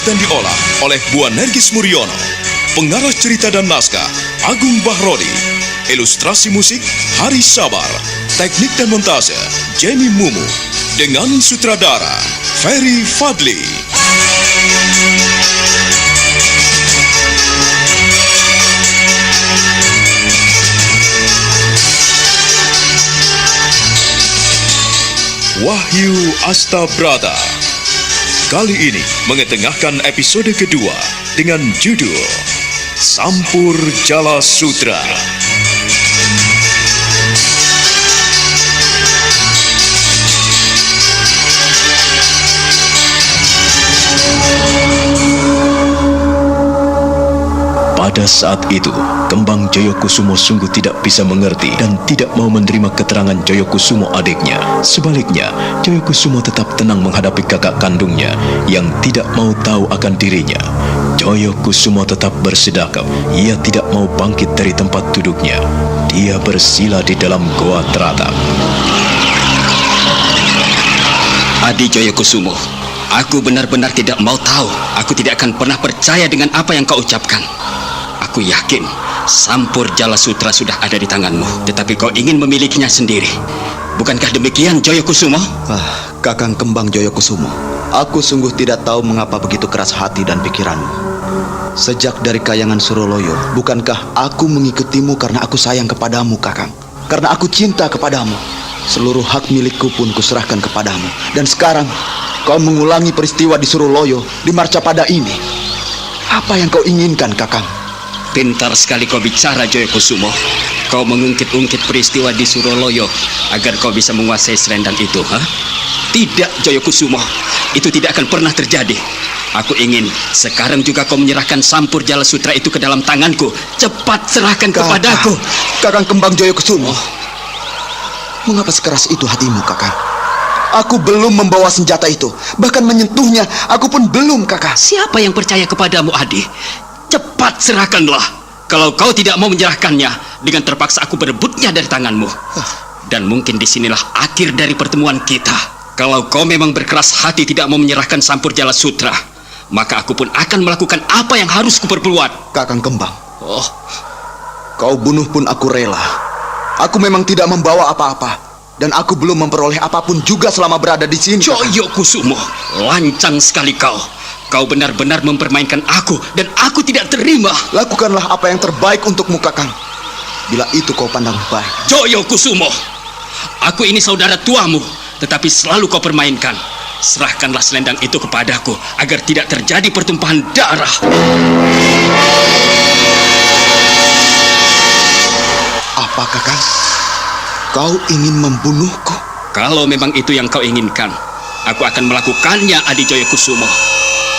dan diolah oleh Bu Nergis Muriono. Pengarah cerita dan naskah Agung Bahrodi. Ilustrasi musik Hari Sabar. Teknik dan montase Jenny Mumu. Dengan sutradara Ferry Fadli. Wahyu Astabrata. Kali ini mengetengahkan episode kedua dengan judul Sampur Jala Sutra. Pada saat itu, Kembang Joyokusumo sungguh tidak bisa mengerti dan tidak mau menerima keterangan Joyokusumo adiknya. Sebaliknya, Joyokusumo tetap tenang menghadapi kakak kandungnya yang tidak mau tahu akan dirinya. Joyokusumo tetap bersedekap. Ia tidak mau bangkit dari tempat duduknya. Dia bersila di dalam goa teratap. Adi Joyokusumo, aku benar-benar tidak mau tahu. Aku tidak akan pernah percaya dengan apa yang kau ucapkan. Aku yakin Sampur Jala Sutra sudah ada di tanganmu, tetapi kau ingin memilikinya sendiri. Bukankah demikian, Joyokusumo? Kakang Kembang Joyokusumo, aku sungguh tidak tahu mengapa begitu keras hati dan pikiranmu. Sejak dari Kayangan Suroloyo, bukankah aku mengikutimu karena aku sayang kepadamu, Kakang? Karena aku cinta kepadamu. Seluruh hak milikku pun kuserahkan kepadamu. Dan sekarang kau mengulangi peristiwa di Suroloyo, di Marcapada ini. Apa yang kau inginkan, Kakang? Pintar sekali kau bicara, Joyokusumo. Kau mengungkit-ungkit peristiwa di Suroloyo agar kau bisa menguasai selendang itu, ha? Tidak, Joyokusumo. Itu tidak akan pernah terjadi. Aku ingin sekarang juga kau menyerahkan Sampur Jala Sutra itu ke dalam tanganku. Cepat serahkan kepadaku. Kakang Kembang Joyokusumo, mengapa sekeras itu hatimu, Kakang? Aku belum membawa senjata itu. Bahkan menyentuhnya, aku pun belum, Kakang. Siapa yang percaya kepadamu, Adi? Cepat serahkanlah. Kalau kau tidak mau menyerahkannya, dengan terpaksa aku berebutnya dari tanganmu. Dan mungkin disinilah akhir dari pertemuan kita. Kalau kau memang berkeras hati tidak mau menyerahkan Sampur Jala Sutra, maka aku pun akan melakukan apa yang harus kuperbuat. Kakang Kembang, kau bunuh pun aku rela. Aku memang tidak membawa apa-apa, dan aku belum memperoleh apapun juga selama berada di sini. Joyokusumo, lancang sekali kau. Kau benar-benar mempermainkan aku, dan aku tidak terima. Lakukanlah apa yang terbaik untukmu, Kakang. Bila itu kau pandang baik. Joyokusumo, aku ini saudara tuamu, tetapi selalu kau permainkan. Serahkanlah selendang itu kepadaku, agar tidak terjadi pertumpahan darah. Apa, Kakang? Kau ingin membunuhku? Kalau memang itu yang kau inginkan, aku akan melakukannya, Adi Joyokusumo.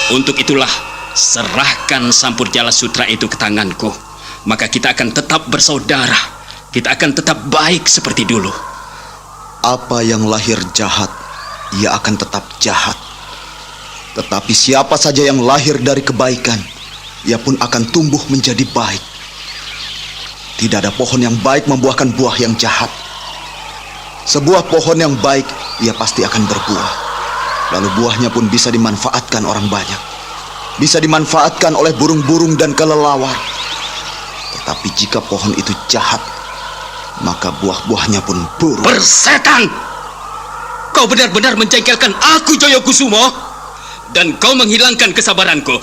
Untuk itulah, serahkan Sampur Jala Sutra itu ke tanganku. Maka kita akan tetap bersaudara. Kita akan tetap baik seperti dulu. Apa yang lahir jahat, ia akan tetap jahat. Tetapi siapa saja yang lahir dari kebaikan, ia pun akan tumbuh menjadi baik. Tidak ada pohon yang baik membuahkan buah yang jahat. Sebuah pohon yang baik, ia pasti akan berbuah. Lalu buahnya pun bisa dimanfaatkan orang banyak. Bisa dimanfaatkan oleh burung-burung dan kelelawar. Tetapi jika pohon itu jahat, maka buah-buahnya pun buruk. Persetan! Kau benar-benar menjengkelkan aku, Joyokusumo. Dan kau menghilangkan kesabaranku.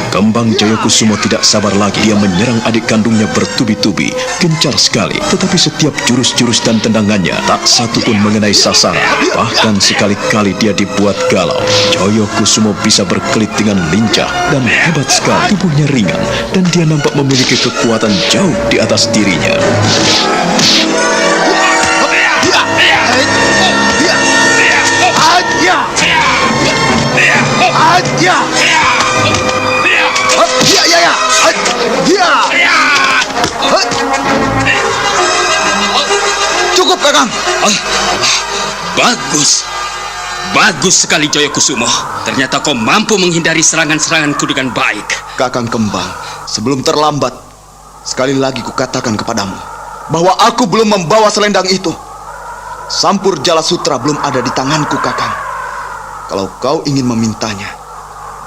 Kembang Joyokusumo tidak sabar lagi. Dia menyerang adik kandungnya bertubi-tubi, gencar sekali. Tetapi setiap jurus-jurus dan tendangannya tak satu pun mengenai sasaran. Bahkan sekali-kali dia dibuat galau. Joyokusumo bisa berkelit dengan lincah dan hebat sekali. Tubuhnya ringan dan dia nampak memiliki kekuatan jauh di atas dirinya. Cukup, Kakang. Bagus. Bagus sekali Joyokusumo. Ternyata kau mampu menghindari serangan-seranganku dengan baik. Kakang Kembang, sebelum terlambat, sekali lagi kukatakan kepadamu bahwa aku belum membawa selendang itu. Sampur Jala Sutra belum ada di tanganku, Kakang. Kalau kau ingin memintanya,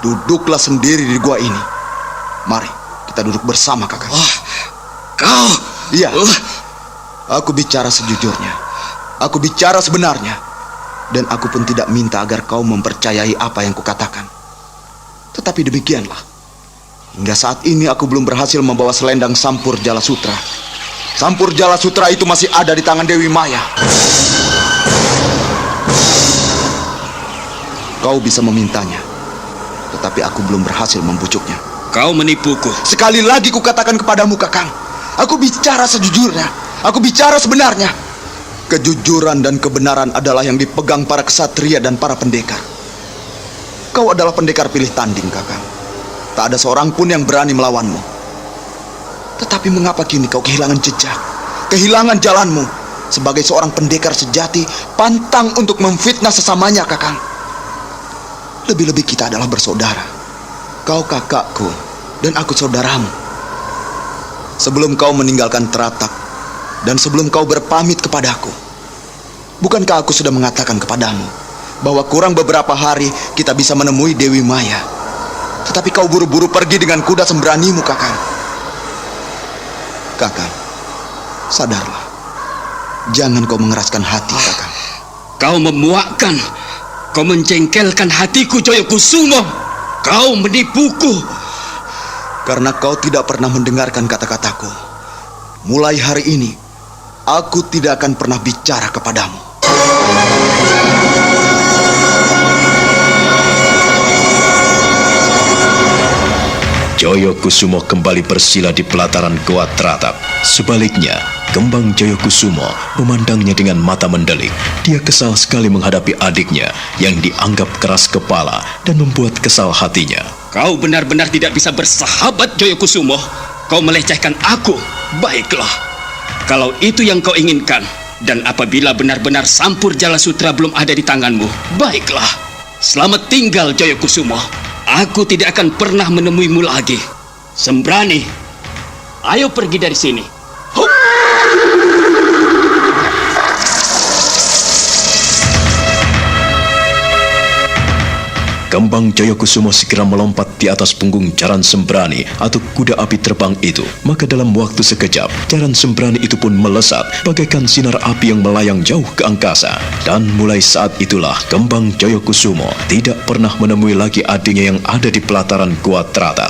duduklah sendiri di gua ini. Mari, kita duduk bersama, Kakang. Kau? Iya. Aku bicara sejujurnya. Aku bicara sebenarnya. Dan aku pun tidak minta agar kau mempercayai apa yang kukatakan. Tetapi demikianlah. Hingga saat ini aku belum berhasil membawa selendang Sampur Jala Sutra. Sampur Jala Sutra itu masih ada di tangan Dewi Maya. Kau bisa memintanya, tetapi aku belum berhasil membujuknya. Kau menipuku. Sekali lagi kukatakan kepadamu, Kakang. Aku bicara sejujurnya. Aku bicara sebenarnya. Kejujuran dan kebenaran adalah yang dipegang para kesatria dan para pendekar. Kau adalah pendekar pilih tanding, Kakang. Tak ada seorang pun yang berani melawanmu. Tetapi mengapa kini kau kehilangan jejak, kehilangan jalanmu? Sebagai seorang pendekar sejati, pantang untuk memfitnah sesamanya, Kakang. Lebih-lebih kita adalah bersaudara. Kau kakakku dan aku saudaramu. Sebelum kau meninggalkan Teratak dan sebelum kau berpamit kepadaku, bukankah aku sudah mengatakan kepadamu bahwa kurang beberapa hari kita bisa menemui Dewi Maya? Tetapi kau buru-buru pergi dengan kuda sembranimu, Kakang. Kakang, sadarlah. Jangan kau mengeraskan hati, Kakang. Kau memuakkan. Kau menjengkelkan hatiku, Joyokusumo. Kau menipuku. Karena kau tidak pernah mendengarkan kata-kataku. Mulai hari ini, aku tidak akan pernah bicara kepadamu. Joyokusumo kembali bersila di pelataran Goa Teratak. Sebaliknya, Kembang Joyokusumo memandangnya dengan mata mendelik. Dia kesal sekali menghadapi adiknya yang dianggap keras kepala dan membuat kesal hatinya. Kau benar-benar tidak bisa bersahabat, Joyokusumo. Kau melecehkan aku. Baiklah, kalau itu yang kau inginkan, dan apabila benar-benar Sampur Jala Sutra belum ada di tanganmu, baiklah. Selamat tinggal, Joyokusumo. Aku tidak akan pernah menemuimu lagi. Sembrani, ayo pergi dari sini. Hup! Kembang Joyokusumo segera melompat di atas punggung Jaran Sembrani atau kuda api terbang itu. Maka dalam waktu sekejap, Jaran Sembrani itu pun melesat bagaikan sinar api yang melayang jauh ke angkasa. Dan mulai saat itulah Kembang Joyokusumo tidak pernah menemui lagi adiknya yang ada di pelataran Goa Teratak.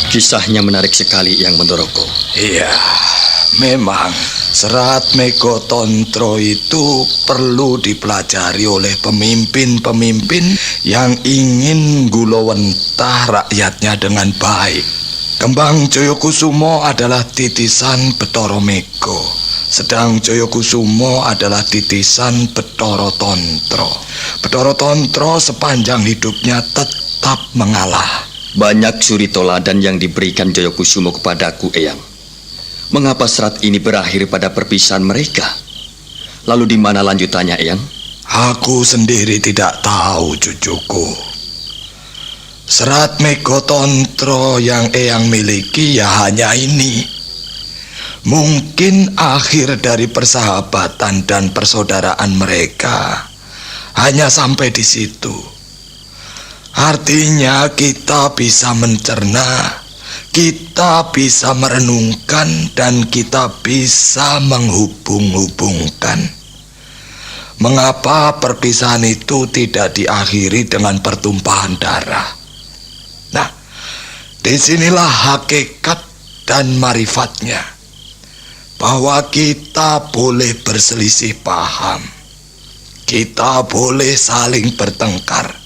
Kisahnya menarik sekali, Yang Mendoroko. Iya, memang Serat Mego Tontro itu perlu dipelajari oleh pemimpin-pemimpin yang ingin gulawentah rakyatnya dengan baik. Kembang Joyokusumo adalah titisan Betoro Mego, sedang Joyokusumo adalah titisan Betoro Tontro. Betoro Tontro sepanjang hidupnya tetap mengalah. Banyak suri toladan yang diberikan Joyokusumo kepadaku, Eyang. Mengapa serat ini berakhir pada perpisahan mereka? Lalu di mana lanjutannya, Eyang? Aku sendiri tidak tahu, cucuku. Serat Mego Tontro yang Eyang miliki ya hanya ini. Mungkin akhir dari persahabatan dan persaudaraan mereka hanya sampai di situ. Artinya kita bisa mencerna, kita bisa merenungkan, dan kita bisa menghubung-hubungkan. Mengapa perpisahan itu tidak diakhiri dengan pertumpahan darah? Nah, disinilah hakikat dan marifatnya, bahwa kita boleh berselisih paham, kita boleh saling bertengkar,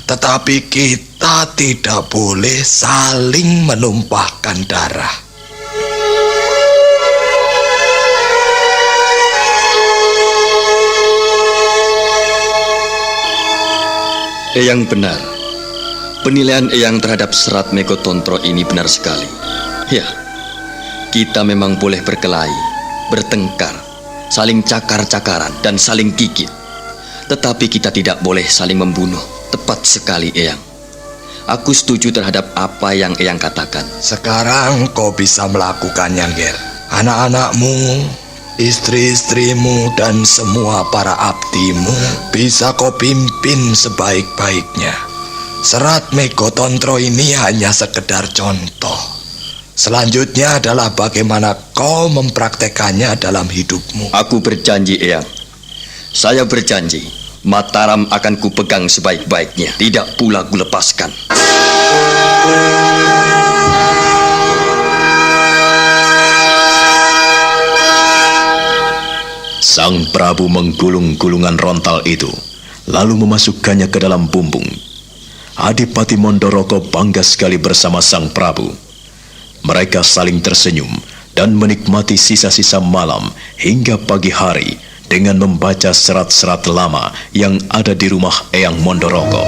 tetapi kita tidak boleh saling menumpahkan darah. Eyang benar. Penilaian Eyang terhadap Serat Mego Tontro ini benar sekali. Ya, kita memang boleh berkelahi, bertengkar, saling cakar-cakaran, dan saling gigit. Tetapi kita tidak boleh saling membunuh. Tepat sekali, Eyang. Aku setuju terhadap apa yang Eyang katakan. Sekarang kau bisa melakukannya, Ger. Anak-anakmu, istri-istrimu, dan semua para abdimu bisa kau pimpin sebaik-baiknya. Serat Megotontro ini hanya sekedar contoh. Selanjutnya adalah bagaimana kau mempraktekannya dalam hidupmu. Aku berjanji, Eyang. Saya berjanji, Mataram akan kupegang sebaik-baiknya. Tidak pula kulepaskan. Sang Prabu menggulung gulungan rontal itu, lalu memasukkannya ke dalam bumbung. Adipati Mondoroko bangga sekali bersama Sang Prabu. Mereka saling tersenyum dan menikmati sisa-sisa malam hingga pagi hari dengan membaca serat-serat lama yang ada di rumah Eyang Mondoroko.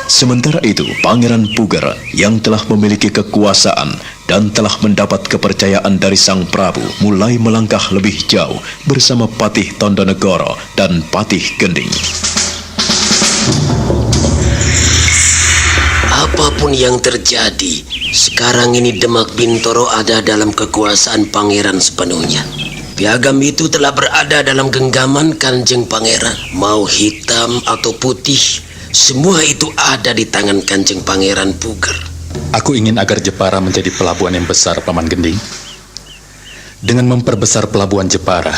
Sementara itu, Pangeran Puger yang telah memiliki kekuasaan dan telah mendapat kepercayaan dari Sang Prabu mulai melangkah lebih jauh bersama Patih Tondonegoro dan Patih Gending. Apapun yang terjadi, sekarang ini Demak Bintoro ada dalam kekuasaan pangeran sepenuhnya. Piagam itu telah berada dalam genggaman Kanjeng Pangeran. Mau hitam atau putih, semua itu ada di tangan Kanjeng Pangeran Puger. Aku ingin agar Jepara menjadi pelabuhan yang besar, Paman Gending. Dengan memperbesar pelabuhan Jepara,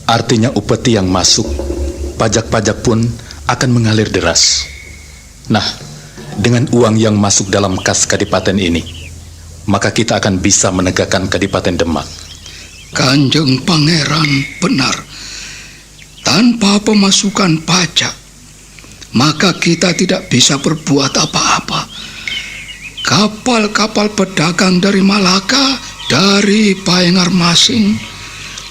artinya upeti yang masuk, pajak-pajak pun akan mengalir deras. Nah, dengan uang yang masuk dalam kas kadipaten ini, maka kita akan bisa menegakkan Kadipaten Demak. Kanjeng Pangeran benar. Tanpa pemasukan pajak, maka kita tidak bisa berbuat apa-apa. Kapal-kapal pedagang dari Malaka, dari Payengarmasing,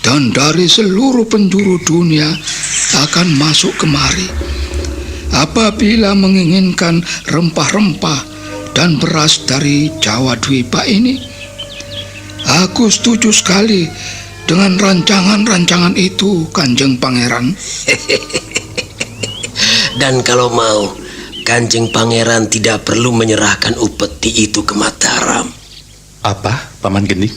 dan dari seluruh penjuru dunia akan masuk kemari. Apabila menginginkan rempah-rempah dan beras dari Jawa Dwipa ini, aku setuju sekali dengan rancangan-rancangan itu, Kanjeng Pangeran. Dan kalau mau, Kanjeng Pangeran tidak perlu menyerahkan upeti itu ke Mataram. Apa, Paman Gending?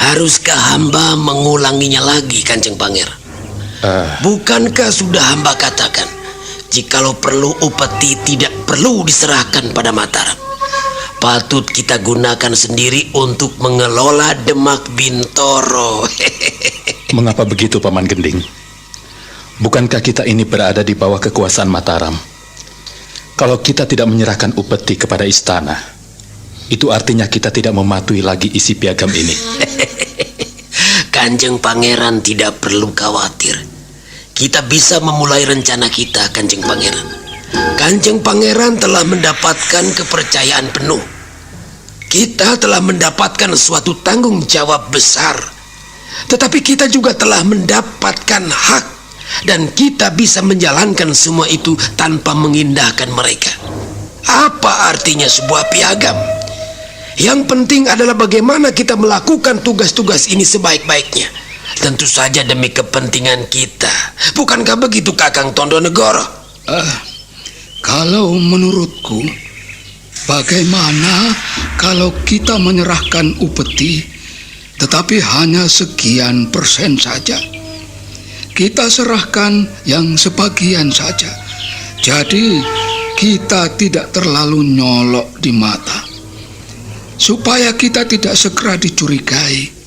Haruskah hamba mengulanginya lagi, Kanjeng Pangeran? Bukankah sudah hamba katakan, jikalau perlu upeti tidak perlu diserahkan pada Mataram? Patut kita gunakan sendiri untuk mengelola Demak Bintoro. Mengapa begitu, Paman Gending? Bukankah kita ini berada di bawah kekuasaan Mataram? Kalau kita tidak menyerahkan upeti kepada istana, itu artinya kita tidak mematuhi lagi isi piagam ini. Kanjeng Pangeran tidak perlu khawatir. Kita bisa memulai rencana kita, Kanjeng Pangeran. Kanjeng Pangeran telah mendapatkan kepercayaan penuh. Kita telah mendapatkan suatu tanggung jawab besar. Tetapi kita juga telah mendapatkan hak, dan kita bisa menjalankan semua itu tanpa mengindahkan mereka. Apa artinya sebuah piagam? Yang penting adalah bagaimana kita melakukan tugas-tugas ini sebaik-baiknya. Tentu saja demi kepentingan kita. Bukankah begitu, Kakang Tondonegoro? Kalau menurutku, bagaimana kalau kita menyerahkan upeti, tetapi hanya sekian persen saja? Kita serahkan yang sebagian saja. Jadi kita tidak terlalu nyolok di mata, supaya kita tidak segera dicurigai.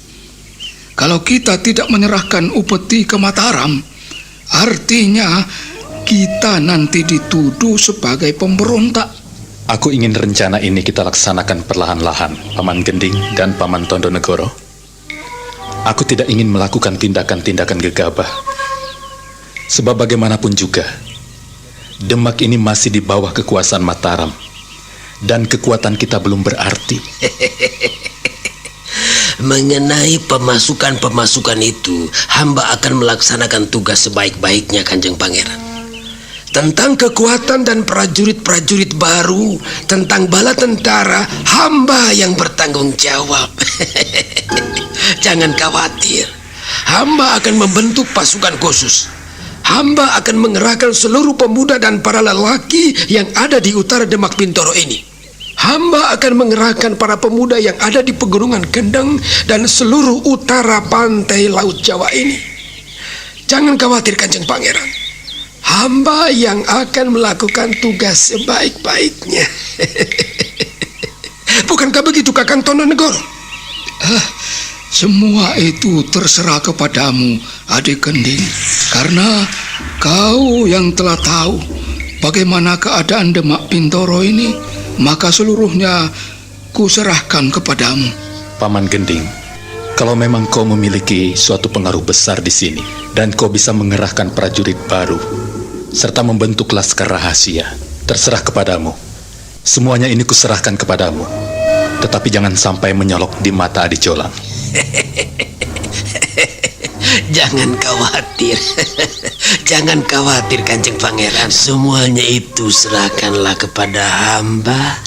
Kalau kita tidak menyerahkan upeti ke Mataram, artinya kita nanti dituduh sebagai pemberontak. Aku ingin rencana ini kita laksanakan perlahan-lahan, Paman Gending dan Paman Tondonegoro. Aku tidak ingin melakukan tindakan-tindakan gegabah. Sebab bagaimanapun juga, Demak ini masih di bawah kekuasaan Mataram, dan kekuatan kita belum berarti. Mengenai pemasukan-pemasukan itu, hamba akan melaksanakan tugas sebaik-baiknya, Kanjeng Pangeran. Tentang kekuatan dan prajurit-prajurit baru, tentang bala tentara, hamba yang bertanggung jawab. Jangan khawatir, hamba akan membentuk pasukan khusus. Hamba akan mengerahkan seluruh pemuda dan para lelaki yang ada di utara Demak Bintoro ini. Hamba akan mengerahkan para pemuda yang ada di Pegunungan Kendeng dan seluruh utara pantai Laut Jawa ini. Jangan khawatir, Kanjeng Pangeran. Hamba yang akan melakukan tugas sebaik-baiknya. Bukankah begitu, Kakang Tondonegoro? Semua itu terserah kepadamu, Adik Gending. Karena kau yang telah tahu bagaimana keadaan Demak Bintoro ini, maka seluruhnya kuserahkan kepadamu. Paman Gending, kalau memang kau memiliki suatu pengaruh besar di sini dan kau bisa mengerahkan prajurit baru serta membentuk laskar rahasia, terserah kepadamu. Semuanya ini kuserahkan kepadamu. Tetapi jangan sampai menyolok di mata Adi Jolang. Jangan khawatir. Jangan khawatir, Kanjeng Pangeran. Semuanya itu serahkanlah kepada hamba.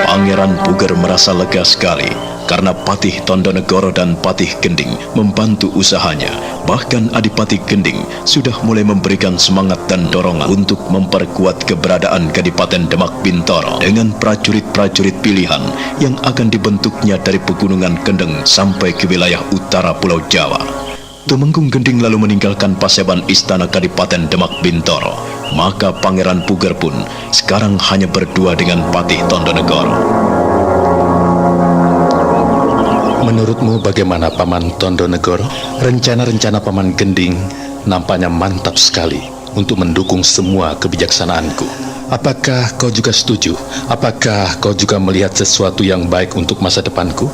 Pangeran Puger merasa lega sekali karena Patih Tondonegoro dan Patih Gending membantu usahanya. Bahkan Adipati Gending sudah mulai memberikan semangat dan dorongan untuk memperkuat keberadaan Kadipaten Demak Bintoro dengan prajurit-prajurit pilihan yang akan dibentuknya dari Pegunungan Kendeng sampai ke wilayah utara Pulau Jawa. Tumenggung Gending lalu meninggalkan paseban istana Kadipaten Demak Bintoro. Maka Pangeran Puger pun sekarang hanya berdua dengan Patih Tondonegoro. Menurutmu bagaimana, Paman Tondonegoro? Rencana-rencana Paman Gending nampaknya mantap sekali untuk mendukung semua kebijaksanaanku. Apakah kau juga setuju? Apakah kau juga melihat sesuatu yang baik untuk masa depanku?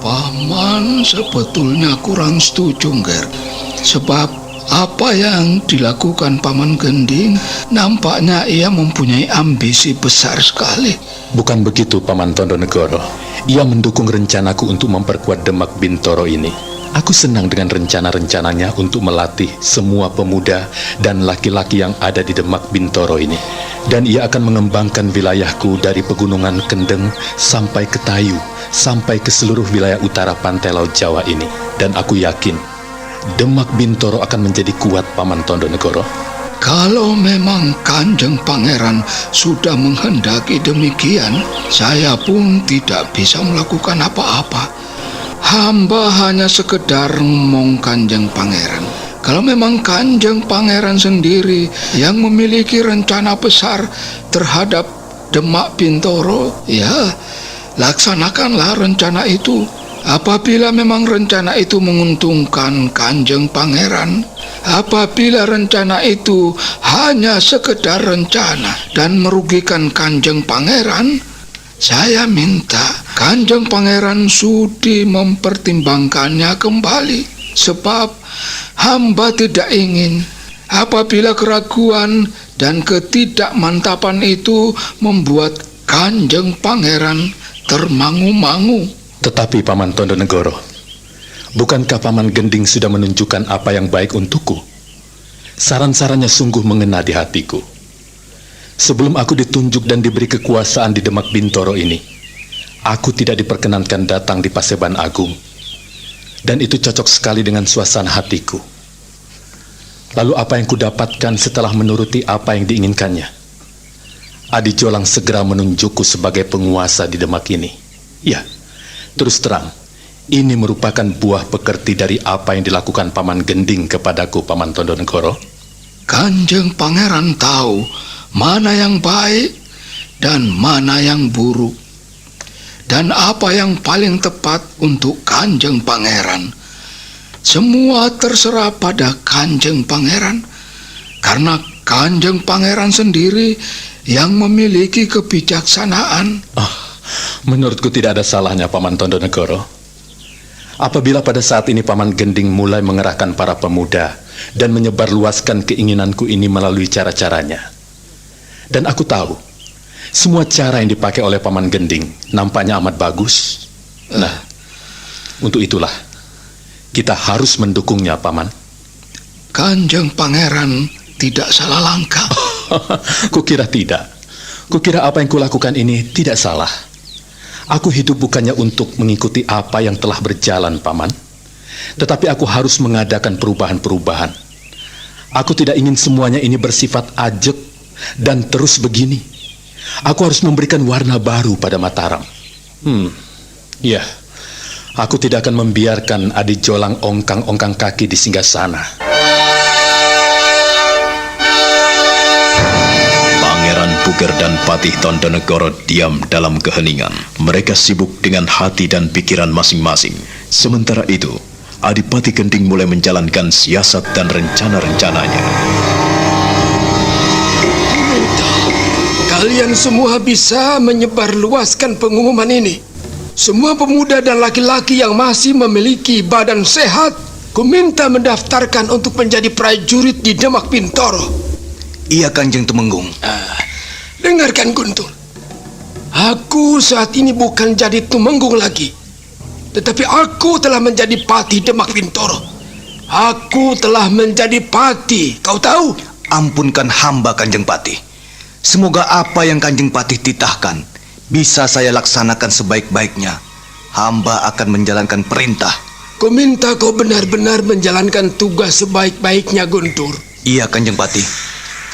Paman sebetulnya kurang setuju, Nger. Sebab apa yang dilakukan Paman Gending nampaknya ia mempunyai ambisi besar sekali. Bukan begitu, Paman Tondonegoro. Ia mendukung rencanaku untuk memperkuat Demak Bintoro ini. Aku senang dengan rencana-rencananya untuk melatih semua pemuda dan laki-laki yang ada di Demak Bintoro ini. Dan ia akan mengembangkan wilayahku dari Pegunungan Kendeng sampai ke Tayu, sampai ke seluruh wilayah utara pantai Laut Jawa ini. Dan aku yakin Demak Bintoro akan menjadi kuat, Paman Tondonegoro. Kalau memang Kanjeng Pangeran sudah menghendaki demikian, saya pun tidak bisa melakukan apa-apa. Hamba hanya sekedar ngomong Kanjeng Pangeran. Kalau memang Kanjeng Pangeran sendiri yang memiliki rencana besar terhadap Demak Bintoro, ya laksanakanlah rencana itu. Apabila memang rencana itu menguntungkan Kanjeng Pangeran, apabila rencana itu hanya sekedar rencana dan merugikan Kanjeng Pangeran, saya minta Kanjeng Pangeran sudi mempertimbangkannya kembali. Sebab hamba tidak ingin apabila keraguan dan ketidakmantapan itu membuat Kanjeng Pangeran termangu-mangu. Tetapi Paman Tondonegoro, bukankah Paman Gending sudah menunjukkan apa yang baik untukku? Saran-sarannya sungguh mengena di hatiku. Sebelum aku ditunjuk dan diberi kekuasaan di Demak Bintoro ini, aku tidak diperkenankan datang di Paseban Agung. Dan itu cocok sekali dengan suasana hatiku. Lalu apa yang kudapatkan setelah menuruti apa yang diinginkannya? Adi Jolang segera menunjukku sebagai penguasa di Demak ini. Ya, terus terang, ini merupakan buah pekerti dari apa yang dilakukan Paman Gending kepadaku, Paman Tondonegoro. Kanjeng Pangeran tahu mana yang baik dan mana yang buruk, dan apa yang paling tepat untuk Kanjeng Pangeran. Semua terserah pada Kanjeng Pangeran, karena Kanjeng Pangeran sendiri yang memiliki kebijaksanaan. Menurutku tidak ada salahnya, Paman Tondonegoro. Apabila pada saat ini Paman Gending mulai mengerahkan para pemuda dan menyebarluaskan keinginanku ini melalui cara-caranya. Dan aku tahu, semua cara yang dipakai oleh Paman Gending nampaknya amat bagus. Nah, untuk itulah kita harus mendukungnya, Paman. Kanjeng Pangeran tidak salah langkah. Kukira tidak. Kukira apa yang kulakukan ini tidak salah. Aku hidup bukannya untuk mengikuti apa yang telah berjalan, Paman. Tetapi aku harus mengadakan perubahan-perubahan. Aku tidak ingin semuanya ini bersifat ajeg dan terus begini. Aku harus memberikan warna baru pada Mataram. Ya, aku tidak akan membiarkan Adi Jolang ongkang-ongkang kaki di singgasana. Pangeran Puger dan Patih Tondonegoro diam dalam keheningan. Mereka sibuk dengan hati dan pikiran masing-masing. Sementara itu, Adipati Gending mulai menjalankan siasat dan rencana-rencananya. Kalian semua bisa menyebarluaskan pengumuman ini. Semua pemuda dan laki-laki yang masih memiliki badan sehat, kuminta mendaftarkan untuk menjadi prajurit di Demak Bintoro. Iya, Kanjeng Tumenggung. Dengarkan, Guntur. Aku saat ini bukan jadi Tumenggung lagi, tetapi aku telah menjadi Patih Demak Bintoro. Aku telah menjadi Patih, kau tahu? Ampunkan hamba, Kanjeng Patih. Semoga apa yang Kanjeng Patih titahkan bisa saya laksanakan sebaik-baiknya. Hamba akan menjalankan perintah. Ku minta kau benar-benar menjalankan tugas sebaik-baiknya, Guntur. Iya, Kanjeng Patih.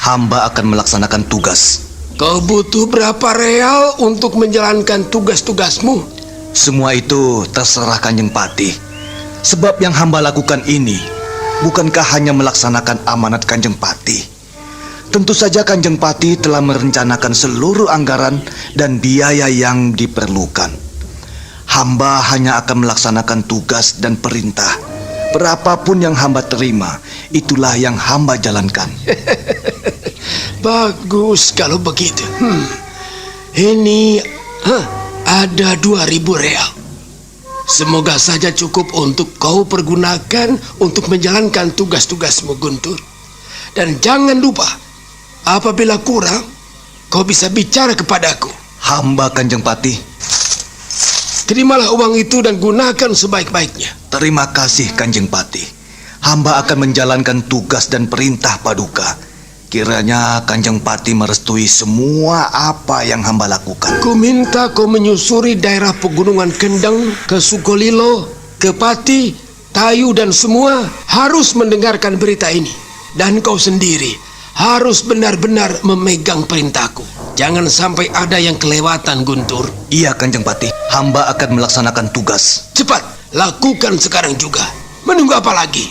Hamba akan melaksanakan tugas. Kau butuh berapa real untuk menjalankan tugas-tugasmu? Semua itu terserah Kanjeng Patih. Sebab yang hamba lakukan ini bukankah hanya melaksanakan amanat Kanjeng Patih. Tentu saja Kanjeng Patih telah merencanakan seluruh anggaran dan biaya yang diperlukan. Hamba hanya akan melaksanakan tugas dan perintah. Berapapun yang hamba terima, itulah yang hamba jalankan. Bagus kalau begitu. Ini ada 2.000 real. Semoga saja cukup untuk kau pergunakan untuk menjalankan tugas-tugasmu, Guntur. Dan jangan lupa, apabila kurang, kau bisa bicara kepadaku. Hamba, Kanjeng Patih. Terimalah uang itu dan gunakan sebaik-baiknya. Terima kasih, Kanjeng Patih. Hamba akan menjalankan tugas dan perintah Paduka. Kiranya Kanjeng Patih merestui semua apa yang hamba lakukan. Ku minta kau menyusuri daerah pegunungan Kendeng, ke Sukolilo, ke Pati, Tayu, dan semua harus mendengarkan berita ini. Dan kau sendiri harus benar-benar memegang perintahku. Jangan sampai ada yang kelewatan, Guntur. Iya, Kanjeng Patih. Hamba akan melaksanakan tugas. Cepat, lakukan sekarang juga. Menunggu apa lagi?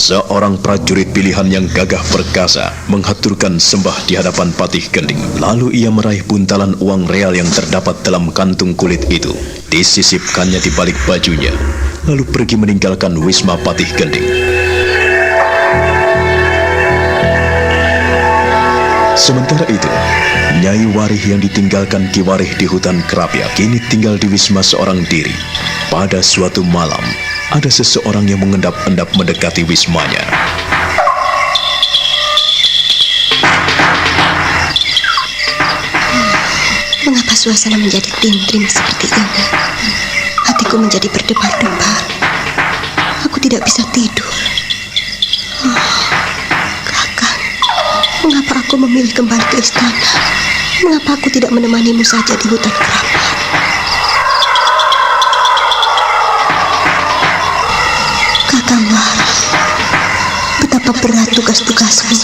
Seorang prajurit pilihan yang gagah perkasa menghaturkan sembah di hadapan Patih Gending. Lalu ia meraih buntalan uang real yang terdapat dalam kantung kulit itu. Disisipkannya di balik bajunya, lalu pergi meninggalkan wisma Patih Gending. Sementara itu, Nyai Warih yang ditinggalkan Ki Warih di hutan Kerapia kini tinggal di wisma seorang diri. Pada suatu malam, ada seseorang yang mengendap-endap mendekati wismanya. Mengapa suasana menjadi trim-trim seperti ini? Hatiku menjadi berdebar-debar. Aku tidak bisa tidur. Kakak, mengapa aku memilih kembali ke istana? Mengapa aku tidak menemanimu saja di hutan Kerapia? Kakang Warih, betapa berat tugas-tugasmu.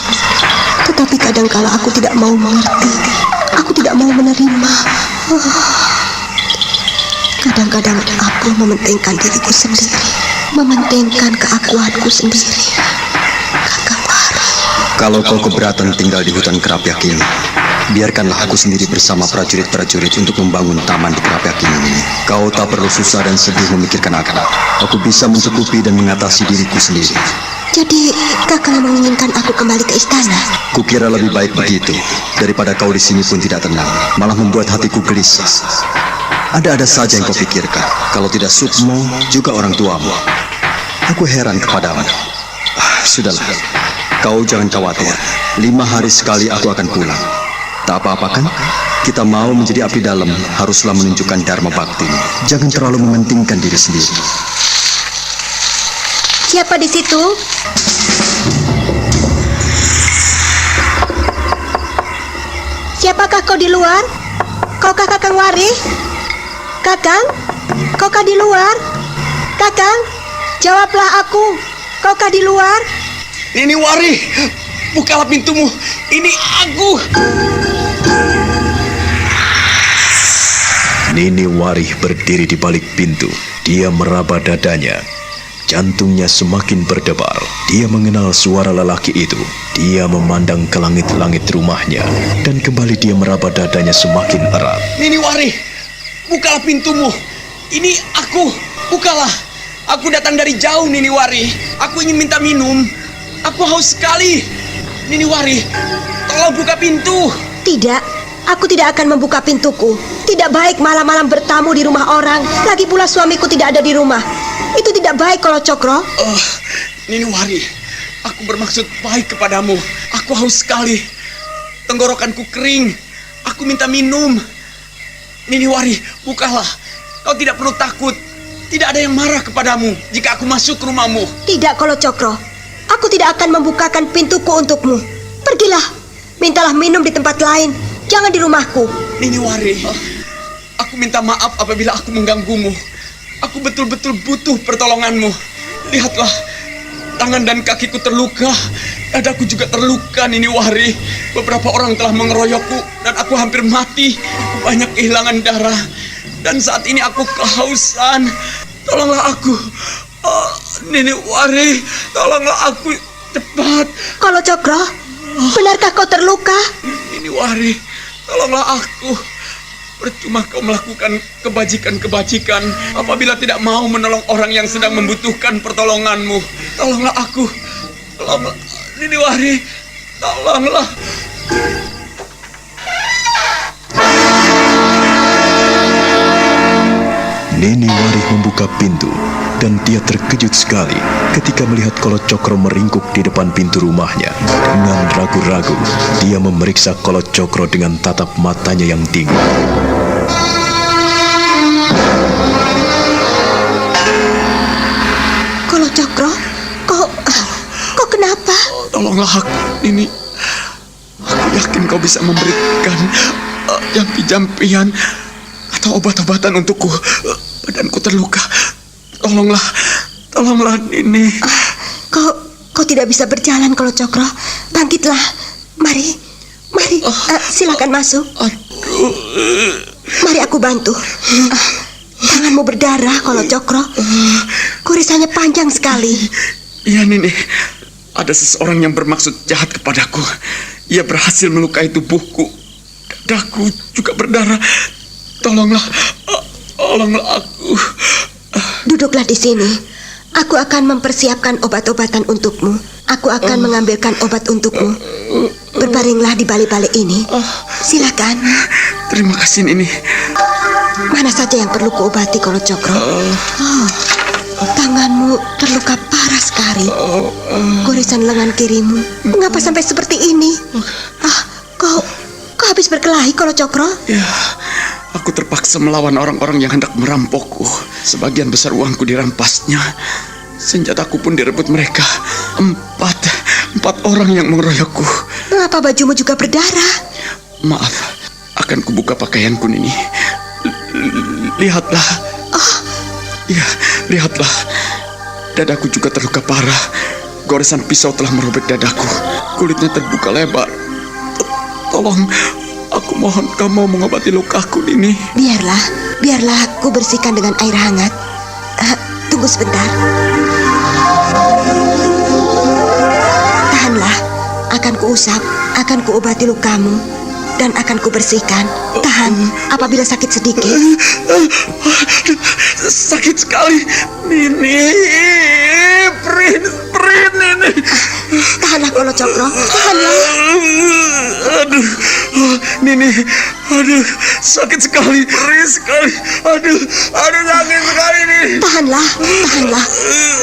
Tetapi kadangkala aku tidak mau mengerti. Aku tidak mau menerima. Kadang-kadang aku mementingkan diriku sendiri, mementingkan keakuanku sendiri. Kakang Warih. Kalau kau keberatan tinggal di hutan Kerapiak ini, biarkanlah aku sendiri bersama prajurit-prajurit untuk membangun taman di Kerapiak ini. Kau tak perlu susah dan sedih memikirkan aku. Aku bisa mencukupi dan mengatasi diriku sendiri. Jadi, kakang menginginkan aku kembali ke istana? Kukira lebih baik begitu, daripada kau di sini pun tidak tenang, malah membuat hatiku gelisah. Ada-ada saja yang kau pikirkan, kalau tidak Sukmo, juga orang tuamu. Aku heran kepadamu. Sudahlah, kau jangan khawatir. 5 hari sekali aku akan pulang. Tak apa-apa kan? Kita mau menjadi abdi dalam, haruslah menunjukkan dharma bakti. Jangan terlalu mementingkan diri sendiri. Siapa di situ? Siapakah kau di luar? Kaukah Kakang Wari? Kakang? Kaukah di luar? Kakang? Jawablah aku. Kaukah di luar? Nini Wari, bukalah pintumu. Ini aku. Nini Warih berdiri di balik pintu. Dia meraba dadanya. Jantungnya semakin berdebar. Dia mengenal suara lelaki itu. Dia memandang ke langit-langit rumahnya. Dan kembali dia meraba dadanya semakin erat. Nini Wari, bukalah pintumu. Ini aku. Bukalah. Aku datang dari jauh, Nini Wari. Aku ingin minta minum. Aku haus sekali. Nini Wari, tolong buka pintu. Tidak, aku tidak akan membuka pintuku. Tidak baik malam-malam bertamu di rumah orang. Lagi pula suamiku tidak ada di rumah. Itu tidak baik kalau Cokro. Nini Wari, aku bermaksud baik kepadamu. Aku haus sekali. Tenggorokanku kering. Aku minta minum. Nini Wari, bukalah. Kau tidak perlu takut. Tidak ada yang marah kepadamu jika aku masuk ke rumahmu. Tidak kalau Cokro. Aku tidak akan membukakan pintuku untukmu. Pergilah. Mintalah minum di tempat lain. Jangan di rumahku. Nini Wari, aku minta maaf apabila aku mengganggumu. Aku betul-betul butuh pertolonganmu. Lihatlah, tangan dan kakiku terluka. Dadaku juga terluka, Nini Wari. Beberapa orang telah mengeroyokku dan aku hampir mati. Aku banyak kehilangan darah. Dan saat ini aku kehausan. Tolonglah aku. Nini Wari, tolonglah aku cepat. Kalau Cokro, benarkah kau terluka? Nini Wari, tolonglah aku. Percuma kau melakukan kebajikan-kebajikan apabila tidak mau menolong orang yang sedang membutuhkan pertolonganmu. Tolonglah aku. Tolonglah, Nini Wari. Tolonglah. Nini Warih membuka pintu dan dia terkejut sekali ketika melihat Kolo Cokro meringkuk di depan pintu rumahnya. Dengan ragu-ragu, dia memeriksa Kolo Cokro dengan tatap matanya yang dingin. Kolo Cokro, kau kenapa? Tolonglah aku, Nini. Aku yakin kau bisa memberikan jampi-jampian atau obat-obatan untukku. Badanku terluka. Tolonglah, Nini. Kau tidak bisa berjalan, Kolo Cokro. Bangkitlah. Mari, silakan masuk. Aduh. Mari aku bantu. Tanganmu berdarah, Kolo Cokro. Kurisannya panjang sekali. Iya, Nini. Ada seseorang yang bermaksud jahat kepadaku. Ia berhasil melukai tubuhku. Dadaku juga berdarah. Tolonglah aku. Duduklah di sini. Aku akan mempersiapkan obat-obatan untukmu. Aku akan mengambilkan obat untukmu. Berbaringlah di balik-balik ini. Silakan. Terima kasih, Nini. Mana saja yang perlu kuobati, Kolo Cokro? Tanganmu terluka parah sekali. Gorisan lengan kirimu. Mengapa sampai seperti ini? Kau habis berkelahi, Kolo Cokro? Ya, aku terpaksa melawan orang-orang yang hendak merampokku. Sebagian besar uangku dirampasnya. Senjataku pun direbut mereka. Empat orang yang mengeroyokku. Mengapa bajumu juga berdarah? Maaf, akan kubuka pakaianku, Nini. Lihatlah. Ya, lihatlah. Dadaku juga terluka parah. Goresan pisau telah merobek dadaku. Kulitnya terbuka lebar. Tolong, aku mohon kamu mengobati lukaku, Nini. Biarlah aku bersihkan dengan air hangat. Tunggu sebentar. Tahanlah. Akan kuusap, akan kuobati lukamu, dan akan kubersihkan. Tahan, apabila sakit sedikit. Sakit sekali, Nini. Perih, Nini. Tahanlah, Kolo Cokro. Tahanlah. Aduh, Nini. Aduh, sakit sekali. Perih sekali. Aduh, sakit sekali, Nini. Tahanlah.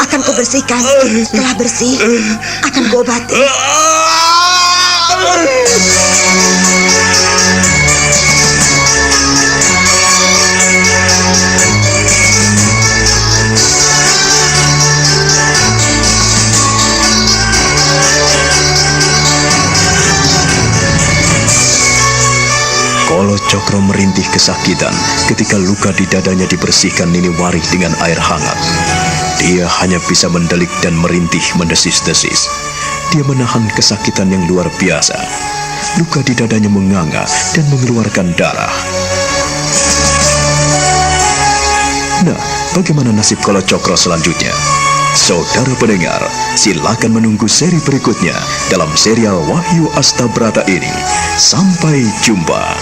Akan kubersihkan. Setelah bersih, akan kuobati. Kolo Cokro merintih kesakitan ketika luka di dadanya dibersihkan Nini Warih dengan air hangat. Dia hanya bisa mendelik dan merintih mendesis-desis. Dia menahan kesakitan yang luar biasa. Luka di dadanya menganga dan mengeluarkan darah. Nah, bagaimana nasib Kolo Cokro selanjutnya? Saudara pendengar, silakan menunggu seri berikutnya dalam serial Wahyu Astabrata ini. Sampai jumpa.